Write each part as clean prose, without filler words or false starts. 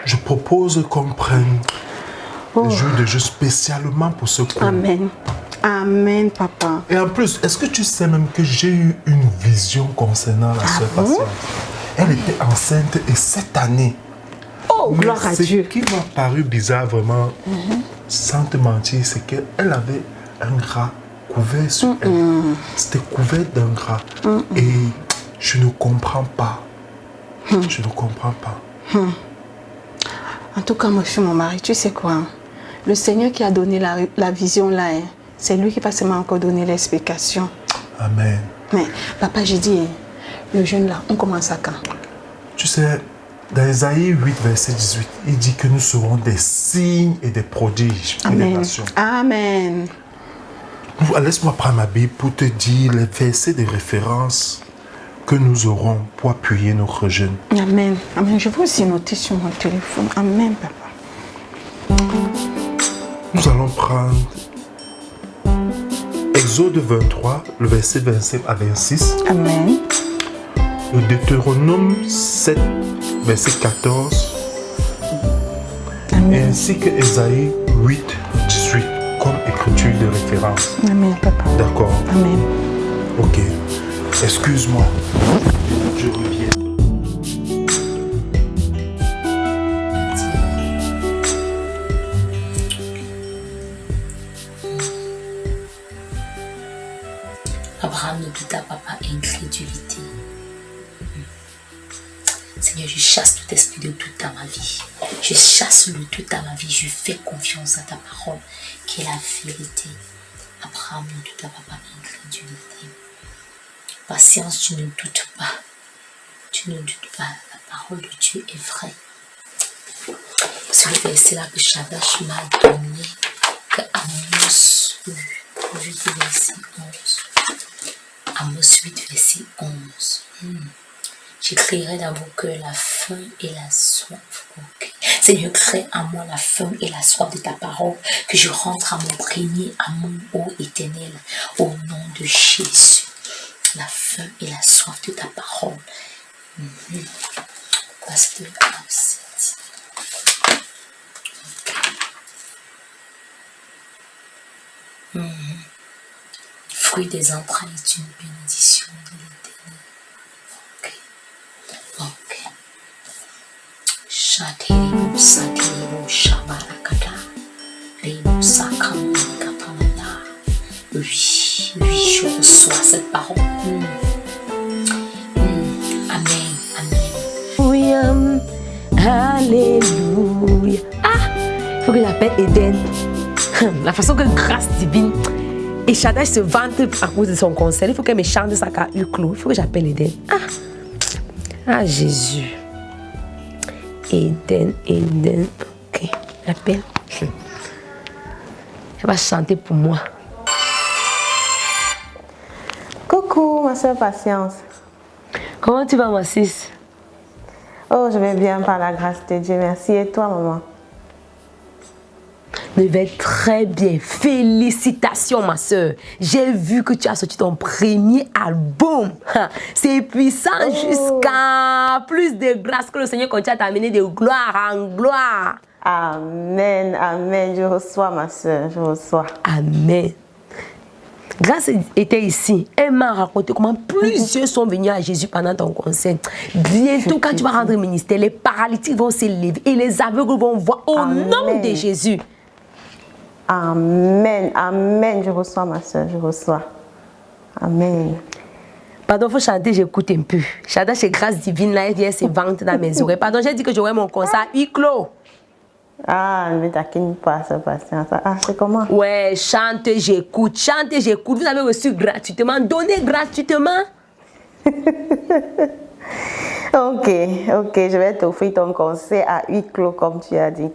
je propose qu'on prenne des jours de jeu spécialement pour ce couple. Amen. Amen, papa. Et en plus, est-ce que tu sais même que j'ai eu une vision concernant la sœur Patience? Elle était enceinte et cette année. Oh, gloire à Dieu. Ce qui m'a paru bizarre vraiment, sans te mentir, c'est qu'elle avait un drap couvert sur elle. C'était couvert d'un drap. Et je ne comprends pas. Je ne comprends pas. En tout cas, monsieur, mon mari, tu sais quoi? Le Seigneur qui a donné la vision là, c'est lui qui va seulement encore donner l'explication. Amen. Mais papa, j'ai dit, le jeûne là, on commence à quand? Tu sais, dans Isaïe 8, verset 18, il dit que nous serons des signes et des prodiges pour les nations. Amen. Laisse-moi prendre ma Bible pour te dire les versets de référence que nous aurons pour appuyer notre jeûne. Amen. Amen. Je vais aussi noter sur mon téléphone. Amen, papa. Nous allons prendre Exode 23, le verset 25 à 26. Amen. Le Deutéronome 7, verset 14. Amen. Et ainsi que Ésaïe 8, 18, comme écriture de référence. Amen, papa. D'accord. Amen. Ok. Excuse-moi. Je reviens. Abraham ne douta pas par incrédulité. Seigneur, je chasse tout esprit de doute dans ma vie. Je chasse le doute dans ma vie. Je fais confiance à ta parole, qui est la vérité. Abraham ne douta pas par incrédulité. Patience, tu ne doutes pas. Tu ne doutes pas. La parole de Dieu est vraie. C'est le verset là que Shadash m'a donné, que Amos 8, verset 11. Amos 8, verset 11. J'écrirai dans vos cœurs la faim et la soif. Okay. Seigneur, crée en moi la faim et la soif de ta parole, que je rentre à m'imprégner à mon ô éternel, au nom de Jésus. La faim et la soif de ta parole. Pasteur Absent. Fruit des entrailles est une bénédiction de l'éternel. Ok. Shatirimo satirimo shabarakata. Rimo sakamika pamana. Oui, je reçois cette parole. Amen, amen. Oui, alléluia. Ah, il faut que j'appelle Eden. La façon que grâce divine. Et Shaddai se vante à cause de son concert. Il faut qu'elle me chante ça qu'à huis clos. Il faut que j'appelle Eden. Ah, Jésus. Eden. Ok, j'appelle. Elle va chanter pour moi. Coucou, ma soeur Patience. Comment tu vas, ma sis? Oh, je vais bien par la grâce de Dieu. Merci. Et toi, maman? Je vais très bien. Félicitations, ma soeur. J'ai vu que tu as sorti ton premier album. C'est puissant jusqu'à plus de grâce que le Seigneur continue à t'amener de gloire en gloire. Amen, amen. Je reçois, ma soeur. Je reçois. Amen. Grâce était ici. Elle m'a raconté comment plusieurs sont venus à Jésus pendant ton concert. Bientôt, quand tu vas rendre le ministère, les paralytiques vont s'élever et les aveugles vont voir au nom de Jésus. Amen, amen. Je reçois, ma soeur, je reçois. Amen. Pardon, il faut chanter, j'écoute un peu. Chada, c'est grâce divine, là, elle vient se vendre dans mes oreilles. Pardon, j'ai dit que j'aurais mon concert à huis clos. Ah, ne me taquine pas, ça, Patience. Ah, c'est comment? Ouais, chante, j'écoute. Chante, j'écoute. Vous avez reçu gratuitement. Donnez gratuitement. Ok, je vais t'offrir ton concert à huis clos, comme tu as dit.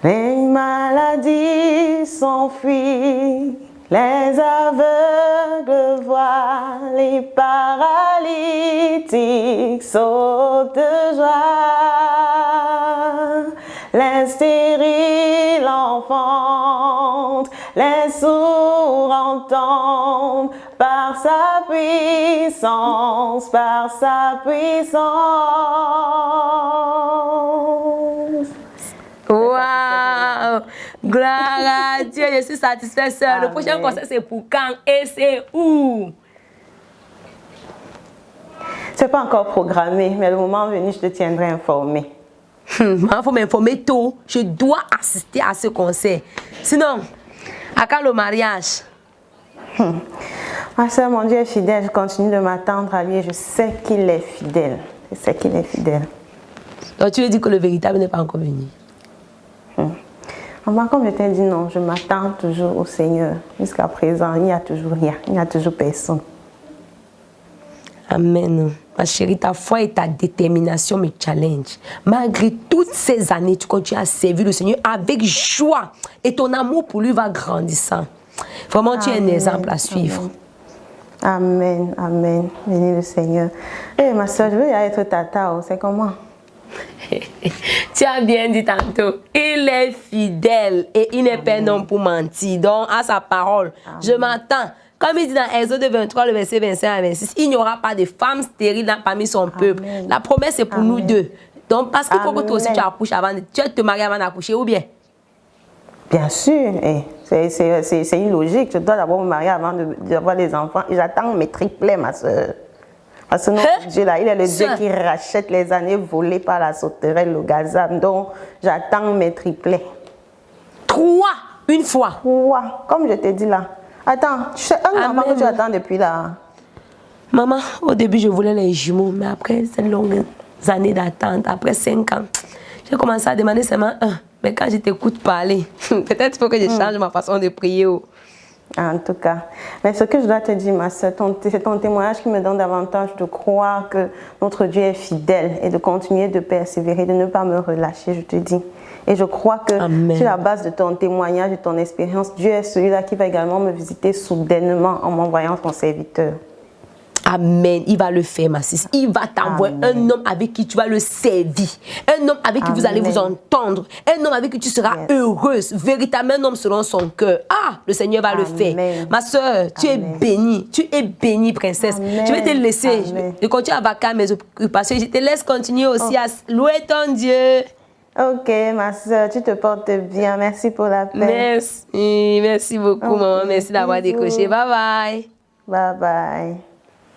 Les maladies s'enfuient, les aveugles voient, les paralytiques sautent de joie, les stériles enfantent, les sourds entendent, par sa puissance, . Wow! Gloire à Dieu, je suis satisfaite, sœur. Le prochain concert, c'est pour quand et c'est où? C'est pas encore programmé, mais le moment venu, je te tiendrai informé. Il faut m'informer tôt. Je dois assister à ce concert. Sinon, à quand le mariage? Ma soeur, mon Dieu est fidèle. Je continue de m'attendre à lui et je sais qu'il est fidèle. Je sais qu'il est fidèle. Donc tu veux dire que le véritable n'est pas encore venu? Enfin, comme je t'ai dit, non, je m'attends toujours au Seigneur. Jusqu'à présent, il n'y a toujours rien. Il n'y a toujours personne. Amen. Ma chérie, ta foi et ta détermination me challenge. Malgré toutes ces années, tu continues à servir le Seigneur avec joie. Et ton amour pour lui va grandissant. Vraiment, tu es un exemple à suivre. Amen, amen. Bénis le Seigneur. Eh, ma soeur, je veux y aller être tata. C'est comment? Tu as bien dit tantôt, il est fidèle et il n'est pas un homme pour mentir. Donc, à sa parole, je m'attends. Comme il dit dans Exode 23, le verset 25 à 26, il n'y aura pas de femme stérile parmi son peuple. La promesse est pour nous deux. Donc, parce qu'il faut que toi aussi tu accouches avant, tu te maries avant d'accoucher ou bien? Bien sûr, c'est une logique. Je dois d'abord me marier avant d'avoir des enfants. Et j'attends mes triplets, ma soeur. Parce que notre Dieu là, il est le Dieu qui rachète les années volées par la sauterelle, le gazam. Donc, j'attends mes triplets. 3, une fois. 3, comme je t'ai dit là. Attends, c'est un enfant que tu attends depuis là. Maman, au début, je voulais les jumeaux, mais après ces longues années d'attente, après 5 ans, j'ai commencé à demander seulement un. Mais quand je t'écoute parler, peut-être il faut que je change ma façon de prier. En tout cas. Mais ce que je dois te dire, ma soeur, c'est ton témoignage qui me donne davantage de croire que notre Dieu est fidèle et de continuer de persévérer, de ne pas me relâcher, je te dis. Et je crois que sur la base de ton témoignage, de ton expérience, Dieu est celui-là qui va également me visiter soudainement en m'envoyant son serviteur. Amen. Il va le faire, ma sœur. Il va t'envoyer un homme avec qui tu vas le servir. Un homme avec qui vous allez vous entendre. Un homme avec qui tu seras heureuse. Véritablement un homme selon son cœur. Ah, le Seigneur va le faire. Ma soeur, tu es bénie. Tu es bénie, princesse. Je vais te laisser. Je continue à vaquer mes occupations. Je te laisse continuer aussi à louer ton Dieu. Ok, ma soeur, tu te portes bien. Merci pour la paix. Merci. Merci beaucoup, maman. Merci d'avoir décoché. Bye bye. Bye bye.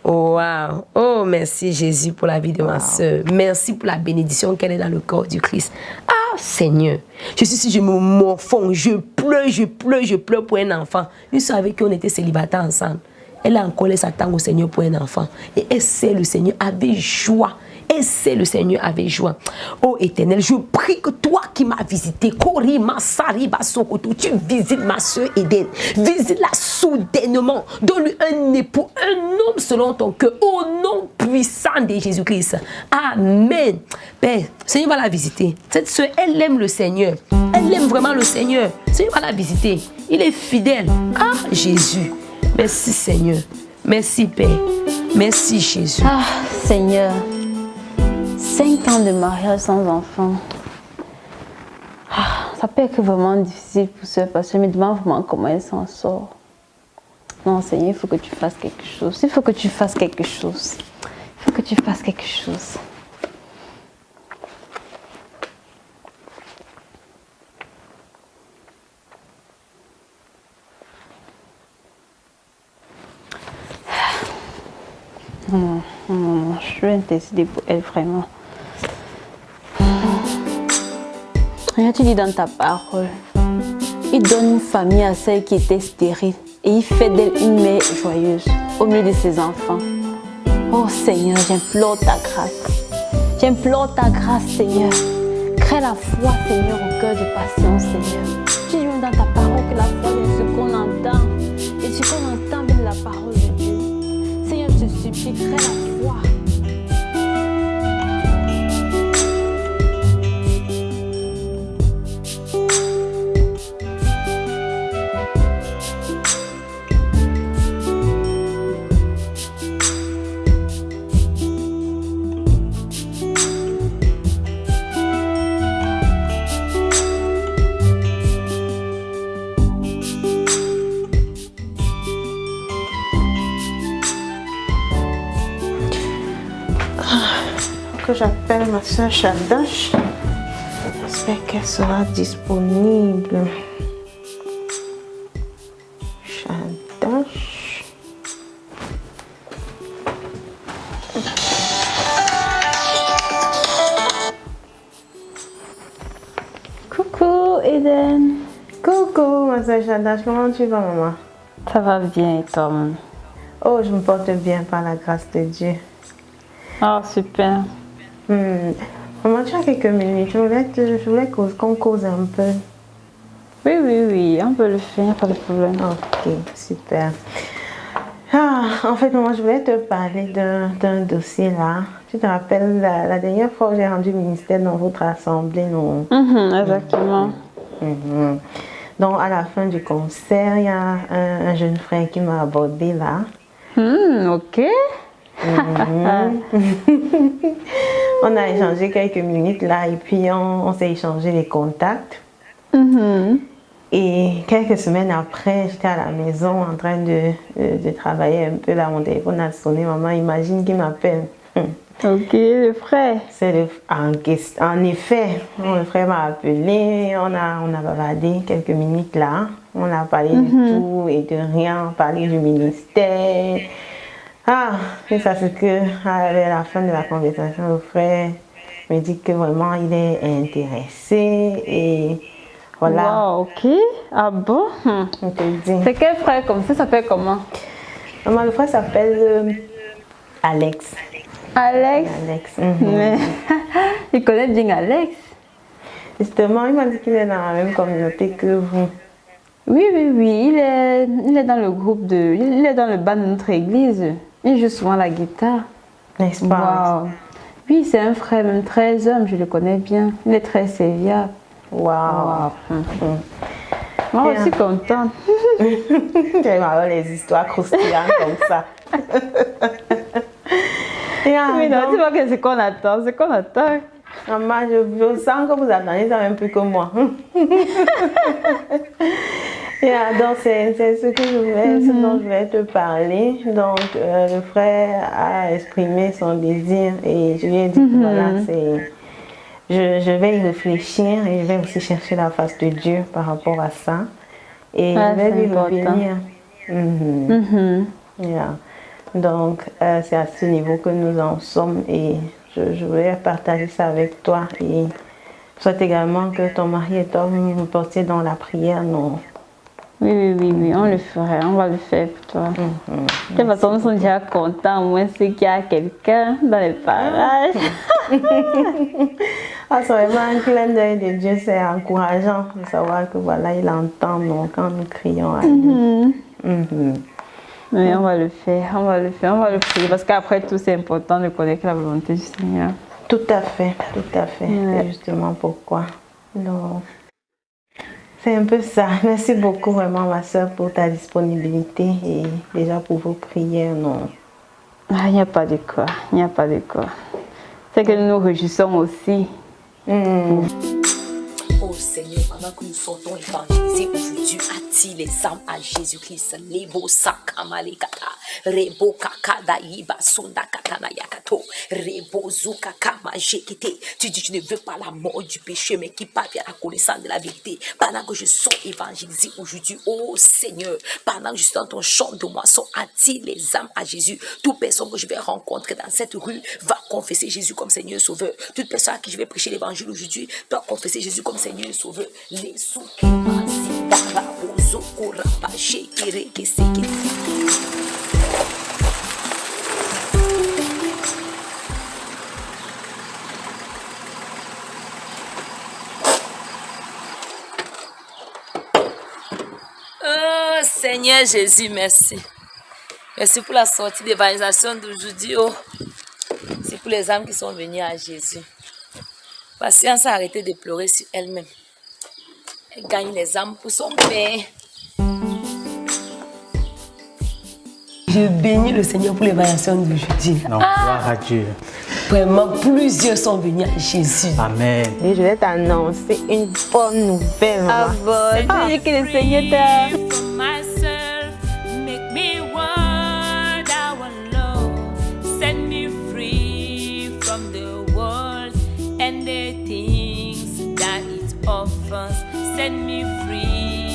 Oh, wow. Oh, merci Jésus pour la vie de ma soeur. Merci pour la bénédiction qu'elle est dans le corps du Christ. Ah, Seigneur. Je suis si je me morfonds, je pleure pour un enfant. Une soeur avec qui on était célibataires ensemble. Elle a encore laissé attendre au Seigneur pour un enfant. Et elle sait le Seigneur avec joie. Et c'est le Seigneur avec joie. Oh Éternel, je prie que toi qui m'as visité, tu visites ma soeur Eden. Visite-la soudainement. Donne-lui un époux, un homme selon ton cœur. Au nom puissant de Jésus-Christ. Amen. Père, le Seigneur va la visiter. Cette soeur, elle aime le Seigneur. Elle aime vraiment le Seigneur. Le Seigneur va la visiter. Il est fidèle. Ah, Jésus. Merci Seigneur. Merci Père. Merci Jésus. Ah, Seigneur. 5 ans de mariage sans enfant. Ah, ça peut être vraiment difficile pour ce parce que je me demande vraiment comment elle s'en sort. Non, Seigneur, il faut que tu fasses quelque chose. Il faut que tu fasses quelque chose. Il faut que tu fasses quelque chose. Non, je vais décider pour elle vraiment. Rien tu dis dans ta parole. Il donne une famille à celle qui était stérile et il fait d'elle une mère joyeuse au milieu de ses enfants. Oh Seigneur, j'implore ta grâce. J'implore ta grâce, Seigneur. Crée la foi, Seigneur, au cœur de patience, Seigneur. Tu dis dans ta parole que la foi est ce qu'on entend et ce qu'on entend vient de la parole de Dieu. Seigneur, je te supplie, crée la foi. Que j'appelle ma soeur Chadash. J'espère qu'elle sera disponible. J'attache. Coucou Eden. Coucou, ma soeur Chadash, comment tu vas, maman? Ça va bien et toi, maman? Oh, je me porte bien par la grâce de Dieu. Oh, super. Maman, tu as quelques minutes, je voulais qu'on cause un peu. Oui, on peut le faire, pas de problème. Ok, super. En fait, maman, je voulais te parler d'un dossier là. Tu te rappelles, la dernière fois où j'ai rendu ministère dans votre assemblée, non? Exactement. Donc, à la fin du concert, il y a un jeune frère qui m'a abordé là. Ok. On a échangé quelques minutes là et puis on s'est échangé les contacts. Et quelques semaines après, j'étais à la maison en train de travailler un peu là. Mon téléphone a sonné. Maman, imagine qui m'appelle. Ok, le frère. C'est en effet, le frère m'a appelé, on a bavardé quelques minutes là, on a parlé de tout et de rien, parlé du ministère. Et ça c'est que à la fin de la conversation, le frère me dit que vraiment il est intéressé et voilà. Wow, ok. Ah bon? On te dit. C'est quel frère comme ça s'appelle comment? Maman, le frère s'appelle Alex. Alex. Mais il connaît bien Alex. Justement, il m'a dit qu'il est dans la même communauté que vous. Oui, il est dans le groupe il est dans le band de notre église. Il joue souvent la guitare. N'est-ce pas? Wow. Oui, c'est un frère, même très homme, je le connais bien. Il est très serviable. Wow. Moi aussi contente. J'aime avoir les histoires croustillantes comme ça. Mais non, tu vois que c'est qu'on attend, Maman, je sens que vous attendez ça même plus que moi. Donc, c'est ce dont je voulais te parler. Donc, le frère a exprimé son désir et je lui ai dit que voilà, je vais y réfléchir et je vais aussi chercher la face de Dieu par rapport à ça. Et je vais lui revenir. Donc, c'est à ce niveau que nous en sommes et je voulais partager ça avec toi et je souhaite également que ton mari et toi vous me portiez dans la prière, non? Oui, on le ferait, on va le faire pour toi. De toute façon, nous sommes déjà contents, au moins c'est qu'il y a quelqu'un dans les parages. C'est vraiment un clin d'œil de Dieu, c'est encourageant de savoir que voilà, il entend nous quand nous crions à lui. Mais on va le faire, on va le prier parce qu'après tout c'est important de connaître la volonté du Seigneur. Tout à fait. C'est justement pourquoi. Donc, c'est un peu ça. Merci beaucoup vraiment ma soeur pour ta disponibilité et déjà pour vos prières. Non. Il n'y a pas de quoi, C'est que nous nous réjouissons aussi. Oh Seigneur, pendant que nous sortons évangéliser aujourd'hui, attire les âmes à Jésus-Christ. Lebo sakamalekata, rebo kakada iba sunda katana yakato, rebo zukakama jekete. Tu dis tu ne veux pas la mort du péché, mais qui parvient à la connaissance de la vérité. Pendant que je sors évangéliser aujourd'hui, oh Seigneur, pendant que je suis dans ton champ de moisson, attire les âmes à Jésus. Toute personne que je vais rencontrer dans cette rue va confesser Jésus comme Seigneur Sauveur. Toute personne à qui je vais prêcher l'évangile aujourd'hui doit confesser Jésus comme Seigneur Sauveur. Les oh Seigneur Jésus, merci. Merci pour la sortie d'évangélisation d'aujourd'hui. Oh, c'est pour les âmes qui sont venues à Jésus. Patience a arrêté de pleurer sur elle-même. Elle gagne les âmes pour son Père. Je bénis le Seigneur pour l'évaluation d'aujourd'hui. Non, gloire à Dieu. Vraiment, plusieurs sont venus à Jésus. Amen. Et je vais t'annoncer une bonne nouvelle. Ah bon, tu dis que le Seigneur t'a... Myself, make me what I want, Lord. Set me free from the world and the things that deliverance, set me free.